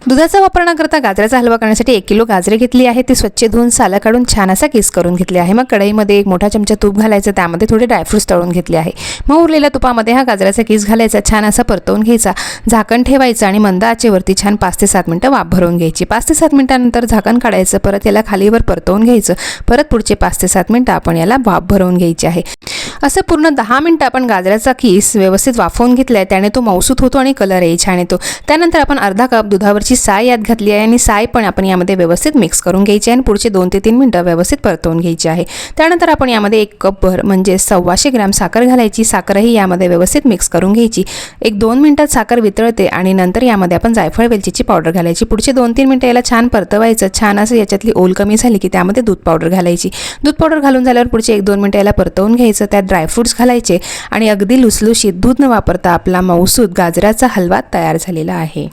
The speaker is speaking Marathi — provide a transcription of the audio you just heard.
दुधाचा वापर न करता गाजराचा हलवा करण्यासाठी 1 किलो गाजरे घेतली आहे. ती स्वच्छ धुवून सालं काढून छान असा किस करून घेतले आहे. मग कढईमध्ये 1 मोठा चमचा तूप घालायचं, त्यामध्ये थोडे ड्रायफ्रुट्स तळून घेतले आहे. मग उरलेल्या तुपामध्ये हा गाजराचा किस घालायचा, छान असा परतवून घ्यायचा, झाकण ठेवायचं आणि मंद आचेवरती छान 5 ते 7 मिनिटं वाफ भरवून घ्यायची. 5 ते 7 मिनिटांनंतर झाकण काढायचं, परत याला खालीवर परतवून घ्यायचं. परत पुढचे 5 ते 7 मिनिटं आपण याला वाफ भरवून घ्यायची आहे. असं पूर्ण 10 मिनिटं आपण गाजराचा किस व्यवस्थित वाफवून घेतलाय, त्याने तो मऊसूत होतो आणि कलरही छान येतो. त्यानंतर आपण अर्धा कप दुधावरची साय यात घातली आहे आणि साय पण आपण यामध्ये व्यवस्थित मिक्स करून घ्यायची आहे आणि पुढचे 2 ते 3 मिनिटं व्यवस्थित परतवून घ्यायची आहे. त्यानंतर आपण यामध्ये 1 कप भर म्हणजे 125 ग्रॅम साखर घालायची. साखरही यामध्ये व्यवस्थित मिक्स करून घ्यायची. 1-2 मिनिटात साखर वितळते आणि नंतर यामध्ये आपण जायफळ वेलचीची पावडर घालायची. पुढचे 2-3 मिनिटं याला छान परतवायचं. छान असं याच्यातली ओल कमी झाली की त्यामध्ये दूध पावडर घालायची. दूध पावडर घालून झाल्यावर पुढचे 1-2 मिनिटं याला परतवून घ्यायचं. त्यात ड्रायफ्रुट्स घालायचे आणि अगदी लुसलुशीत दूध न वापरता आपला मऊसूत गाजराचा हलवा तयार झालेला आहे.